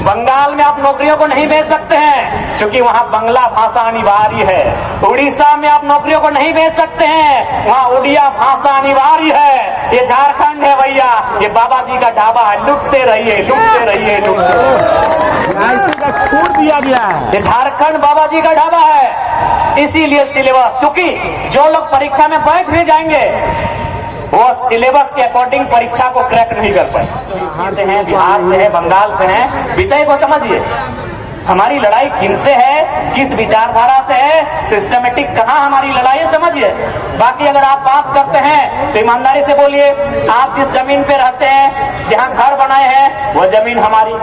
बंगाल में आप नौकरियों को नहीं भेज सकते हैं क्योंकि वहां बांग्ला भाषा अनिवार्य है। उड़ीसा में आप नौकरियों को नहीं भेज सकते हैं, वहां उड़िया भाषा अनिवार्य है। ये झारखंड है भैया, ये बाबा जी का ढाबा है, लुटते रहिए लुटते रहिए लुटते रहिए। छूट दिया गया है। ये झारखंड बाबा जी का ढाबा है। इसीलिए सिलेबस, चूंकि जो लोग परीक्षा में बैठ भी जाएंगे वो सिलेबस के अकॉर्डिंग परीक्षा को क्रैक नहीं कर पाए। यूपी से हैं, बिहार से है, बंगाल से हैं, विषय को समझिए। हमारी लड़ाई किनसे है, किस विचारधारा से है, सिस्टमेटिक कहाँ हमारी लड़ाई है, समझिए। बाकी अगर आप बात करते हैं तो ईमानदारी से बोलिए, आप जिस जमीन पे रहते हैं, जहाँ घर बनाए हैं, वो जमीन हमारी।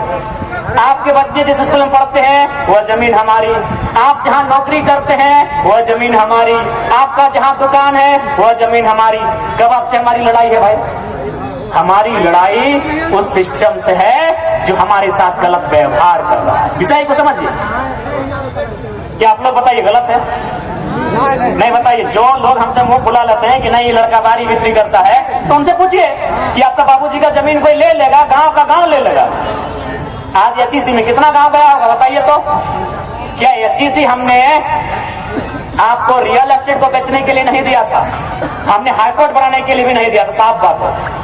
आपके बच्चे जिस स्कूल में पढ़ते हैं वह जमीन हमारी। आप जहाँ नौकरी करते हैं वह जमीन हमारी। आपका जहाँ दुकान है वह जमीन हमारी। कब आपसे हमारी लड़ाई है भाई? हमारी लड़ाई उस सिस्टम से है जो हमारे साथ गलत व्यवहार कर रहा है। विषय को समझिए। क्या आप लोग बताइए गलत है? नहीं बताइए। जो लोग हमसे मुंह फुला लेते हैं कि नहीं ये लड़का बारी बिक्री करता है, तो उनसे पूछिए कि आपका बाबूजी का जमीन कोई ले लेगा? गांव का गांव ले लेगा। आज एचईसी में कितना गांव गया होगा बताइए तो। क्या एचईसी हमने आपको रियल एस्टेट को बेचने के लिए नहीं दिया था, हमने हाईकोर्ट बनाने के लिए भी नहीं दिया था, साफ बात है।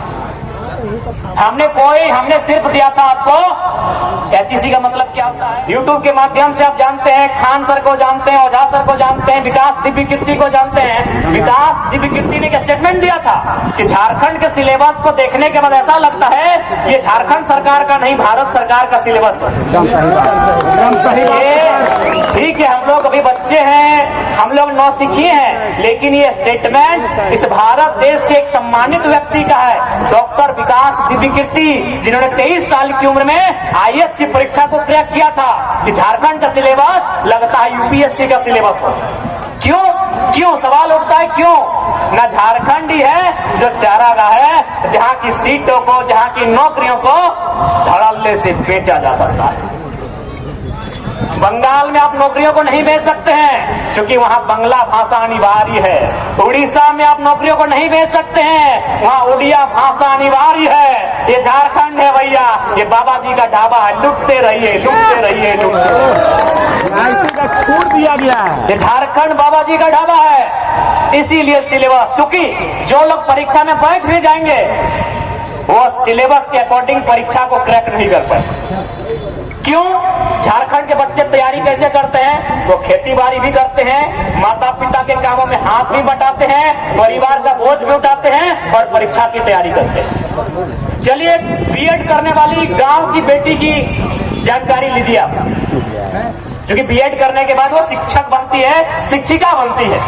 हमने सिर्फ दिया था आपको एचईसी का मतलब क्या होता है। यूट्यूब के माध्यम से आप जानते हैं, खान सर को जानते हैं, ओझा सर को जानते हैं, विकास दिव्य कीर्ति को जानते हैं। विकास दिव्य कीर्ति ने एक स्टेटमेंट दिया था कि झारखंड के सिलेबस को देखने के बाद ऐसा लगता है ये झारखंड सरकार का नहीं, भारत सरकार का सिलेबस है। ठीक है, हम लोग अभी बच्चे हैं, हम लोग नौसिखिए हैं, लेकिन ये स्टेटमेंट इस भारत देश के एक सम्मानित व्यक्ति का है, डॉक्टर विकास दिव्य कीर्ति, जिन्होंने 23 साल की उम्र में आईएएस की परीक्षा को क्रैक किया था कि झारखंड का सिलेबस लगता है यूपीएससी का सिलेबस हो। क्यों सवाल उठता है, क्यों? ना झारखंड ही है जो चारागाह है, जहां की सीटों को, जहां की नौकरियों को धड़ल्ले से बेचा जा सकता है। बंगाल में आप नौकरियों को नहीं भेज सकते हैं क्योंकि वहां बांग्ला भाषा अनिवार्य है। उड़ीसा में आप नौकरियों को नहीं भेज सकते हैं, वहां उड़िया भाषा अनिवार्य है। ये झारखंड है भैया, ये बाबा जी का ढाबा है, लुटते रहिए लुटते रहिए लुटते रहिए। छूट दिया गया है। ये झारखंड बाबा जी का ढाबा है। इसीलिए सिलेबस, चूंकि जो लोग परीक्षा में बैठ भी जाएंगे वो सिलेबस के अकॉर्डिंग परीक्षा को क्रैक नहीं कर पाए। क्यों? झारखंड के बच्चे तैयारी कैसे करते हैं? वो खेती बाड़ी भी करते हैं, माता पिता के कामों में हाथ भी बटाते हैं, परिवार का बोझ भी उठाते हैं और परीक्षा की तैयारी करते हैं। चलिए, बीएड करने वाली गांव की बेटी की जानकारी लीजिए आप, क्योंकि बीएड करने के बाद वो शिक्षक बनती है, शिक्षिका बनती है।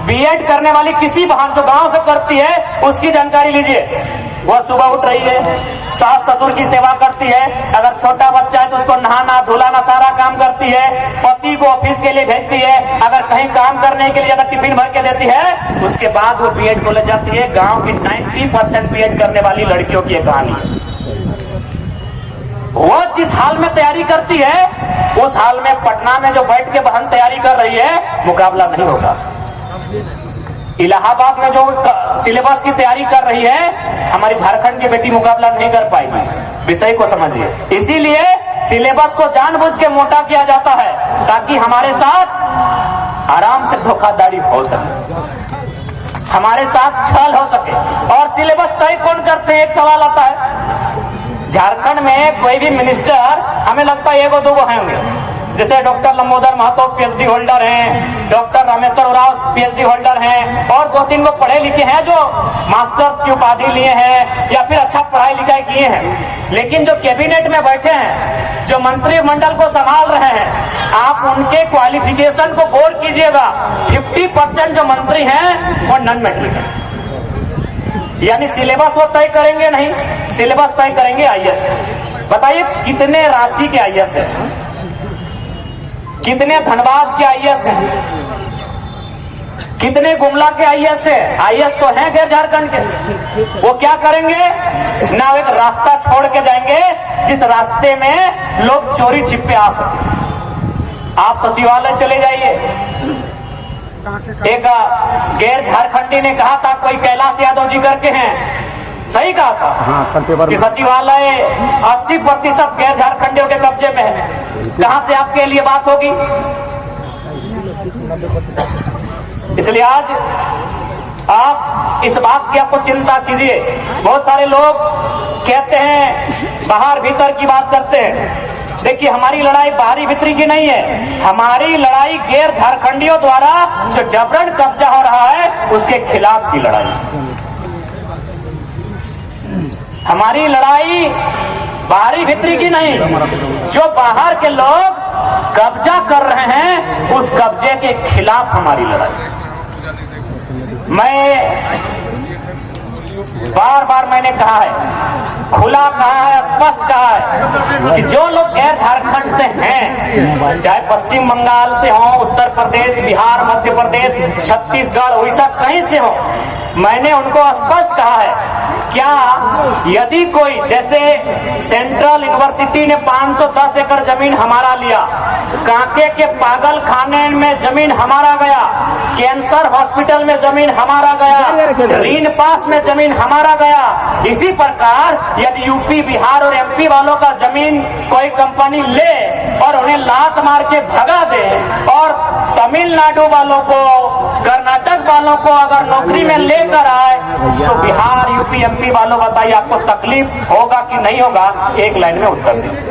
बीएड करने वाली किसी बहन जो गांव से करती है उसकी जानकारी लीजिए। वह सुबह उठ रही है, सास ससुर की सेवा करती है, अगर छोटा बच्चा है तो उसको नहाना धुलाना सारा काम करती है, पति को ऑफिस के लिए भेजती है, अगर कहीं काम करने के लिए अगर टिफिन भर के देती है, उसके बाद वो बीएड को ले जाती है। गांव की 90% बीएड करने वाली लड़कियों की कहानी है। वो जिस हाल में तैयारी करती है उस हाल में पटना में जो बैठ के बहन तैयारी कर रही है मुकाबला नहीं होगा। इलाहाबाद में जो सिलेबस की तैयारी कर रही है हमारी झारखंड की बेटी मुकाबला नहीं कर पाएगी। विषय को समझिए। इसीलिए सिलेबस को जानबूझ के मोटा किया जाता है ताकि हमारे साथ आराम से धोखाधड़ी हो सके, हमारे साथ छल हो सके। और सिलेबस तय कौन करते हैं? एक सवाल आता है। झारखंड में कोई भी मिनिस्टर हमें लगता है एगो दोगो होंगे, जैसे doctor Lambodar Mahto PhD holder हैं, doctor Rameshwar Oraon PhD holder हैं, और 2-3 लोग पढ़े लिखे हैं जो मास्टर्स की उपाधि लिए हैं या फिर अच्छा पढ़ाई लिखाई किए हैं। लेकिन जो कैबिनेट में बैठे हैं, जो मंत्रिमंडल को संभाल रहे हैं, आप उनके क्वालिफिकेशन को गौर कीजिएगा। 50% जो मंत्री हैं वो नॉन मैट्रिक है, यानी सिलेबस वो तय करेंगे नहीं, सिलेबस तय करेंगे आईएएस। बताइए कितने रांची के आईएएस है, कितने धनबाद के आईएएस हैं, कितने गुमला के आईएएस है? आईएएस तो हैं गैर झारखंड के। वो क्या करेंगे? ना एक रास्ता छोड़ के जाएंगे जिस रास्ते में लोग चोरी छिपे आ सके। आप सचिवालय चले जाइए, एक गैर झारखंडी ने कहा था, कोई कैलाश यादव जी करके हैं, सही कहा था हाँ, कल पेपर कि में। सचिवालय 80% गैर झारखंडियों के कब्जे में है। कहां से आपके लिए बात होगी? इसलिए आज आप इस बात की आपको चिंता कीजिए। बहुत सारे लोग कहते हैं बाहर भीतर की बात करते हैं। देखिए, हमारी लड़ाई बाहरी भीतरी की नहीं है, हमारी लड़ाई गैर झारखंडियों द्वारा जो जबरन कब्जा हो रहा है उसके खिलाफ की लड़ाई। हमारी लड़ाई बाहरी भीतरी की नहीं, जो बाहर के लोग कब्जा कर रहे हैं उस कब्जे के खिलाफ हमारी लड़ाई। मैं बार बार मैंने कहा है, खुला कहा है, स्पष्ट कहा है कि जो लोग गैर झारखंड से हैं, चाहे पश्चिम बंगाल से हो, उत्तर प्रदेश, बिहार, मध्य प्रदेश, छत्तीसगढ़, उड़ीसा, कहीं से हो, मैंने उनको स्पष्ट कहा है, क्या यदि कोई, जैसे सेंट्रल यूनिवर्सिटी ने 510 एकड़ जमीन हमारा लिया, कांके के पागल खाने में जमीन हमारा गया, कैंसर हॉस्पिटल में जमीन हमारा गया, रीन पास में जमीन हमारा गया, इसी प्रकार यदि यूपी, बिहार और एमपी वालों का जमीन कोई कंपनी ले और उन्हें लात मार के भगा दे और तमिलनाडु वालों को, कर्नाटक वालों को अगर नौकरी में लेकर आए, तो बिहार, यूपी, एमपी वालों, बताइए आपको तकलीफ होगा कि नहीं होगा? एक लाइन में उत्तर दीजिए।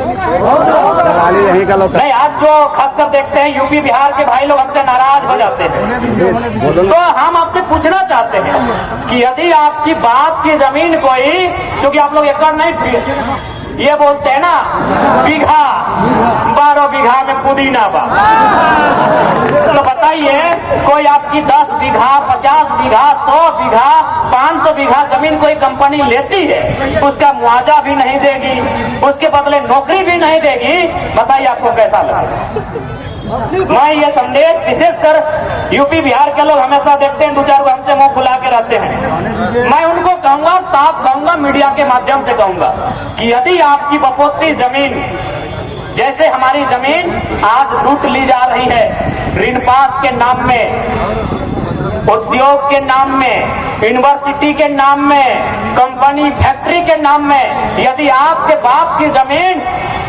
नहीं, आज जो खासकर देखते हैं यूपी, बिहार के भाई लोग हमसे नाराज हो जाते हैं, तो हम आपसे पूछना चाहते हैं कि यदि आपकी बाप की जमीन कोई, क्योंकि आप लोग एकड़ नहीं, ये बोलते हैं ना बीघा, 12 बीघा में पुदीना बा, तो बताइए कोई आपकी 10 बीघा, 50 बीघा, 100 बीघा, 500 बीघा जमीन कोई कंपनी लेती है, उसका मुआवजा भी नहीं देगी, उसके बदले नौकरी भी नहीं देगी, बताइए आपको कैसा लगेगा? मैं ये संदेश विशेषकर यूपी, बिहार के लोग हमेशा देखते हैं, 2-4 हमसे मुंह फुला के रहते हैं। मैं उनको कहूंगा, साफ कहूंगा, मीडिया के माध्यम से कहूंगा कि यदि आपकी बपोती जमीन, जैसे हमारी जमीन आज लूट ली जा रही है, ऋण पास के नाम में, उद्योग के नाम में, यूनिवर्सिटी के नाम में, कंपनी, फैक्ट्री के नाम में, यदि आपके बाप की जमीन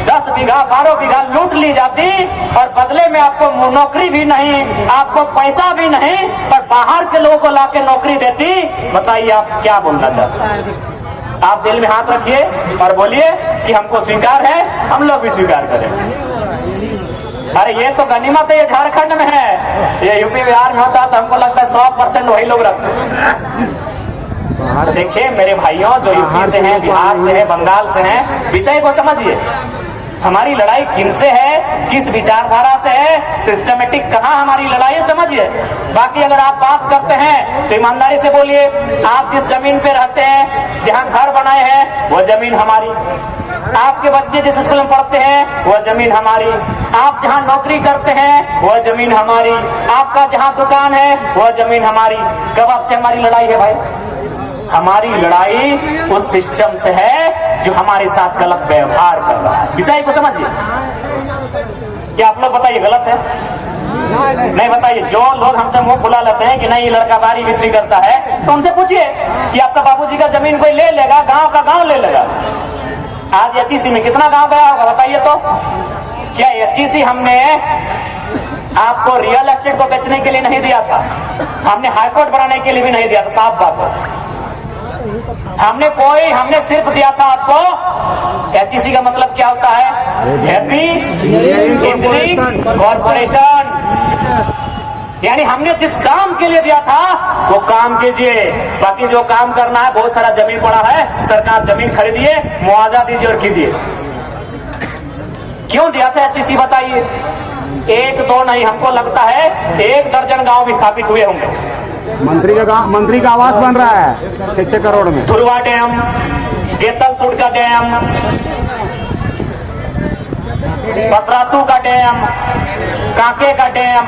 10 बीघा, 12 बीघा लूट ली जाती और बदले में आपको नौकरी भी नहीं, आपको पैसा भी नहीं, और बाहर के लोगों को लाके नौकरी देती, बताइए आप क्या बोलना चाहते हैं? आप दिल में हाथ रखिए और बोलिए कि हमको स्वीकार है, हम लोग भी स्वीकार करें। अरे ये तो गनीमत है, ये झारखंड में है, ये यूपी, बिहार में होता तो हमको लगता है 100% वही लोग रखते। देखिए मेरे भाइयों, जो यूपी से हैं, बिहार से हैं, बंगाल से हैं, विषय को समझिए। हमारी लड़ाई किनसे है, किस विचारधारा से है, सिस्टमेटिक कहाँ हमारी लड़ाई है, समझिए। बाकी अगर आप बात करते हैं तो ईमानदारी से बोलिए, आप जिस जमीन पे रहते हैं, जहाँ घर बनाए हैं, वो जमीन हमारी, आपके बच्चे जिस स्कूल में पढ़ते हैं वह जमीन हमारी, आप जहाँ नौकरी करते हैं वह जमीन हमारी, आपका जहाँ दुकान है वह जमीन हमारी। कब आपसे हमारी लड़ाई है भाई? हमारी लड़ाई उस सिस्टम से है जो हमारे साथ गलत व्यवहार कर रहा है। विषय को समझिए। क्या आप लोग बताइए गलत है? नहीं बताइए। जो लोग हमसे मुंह फुला लेते हैं कि नहीं ये लड़का बारी बिक्री करता है, तो हमसे पूछिए कि आपका बाबूजी का जमीन कोई ले लेगा, गांव का गांव ले लेगा। आज एचईसी में कितना गांव गया होगा बताइए तो। क्या एचईसी हमने आपको रियल एस्टेट को बेचने के लिए नहीं दिया था, हमने हाईकोर्ट बनाने के लिए भी नहीं दिया था, साफ बात है। हमने सिर्फ दिया था आपको, एचईसी का मतलब क्या होता है? Happy engineering corporation. यानी हमने जिस काम के लिए दिया था वो काम कीजिए, बाकी जो काम करना है, बहुत सारा जमीन पड़ा है, सरकार जमीन खरीदिए, मुआवजा दीजिए और कीजिए। क्यों दिया था एचईसी बताइए? एक दो नहीं, हमको लगता है 1 दर्जन गांव भी स्थापित हुए होंगे। मंत्री का आवास बन रहा है 6 करोड़ में। धुरवा डैम, गेतलसूट का डैम, पतरातू का डैम, कांके का डैम।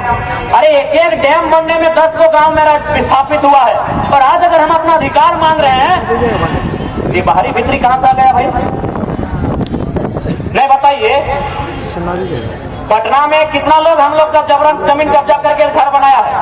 अरे एक डैम बनने में 10 को गांव मेरा स्थापित हुआ है। और आज अगर हम अपना अधिकार मांग रहे हैं, ये बाहरी भीतरी कहां से आ गया भाई? नहीं बताइए। पटना में कितना लोग हम लोग का जबरन जमीन कब्जा करके घर बनाया है?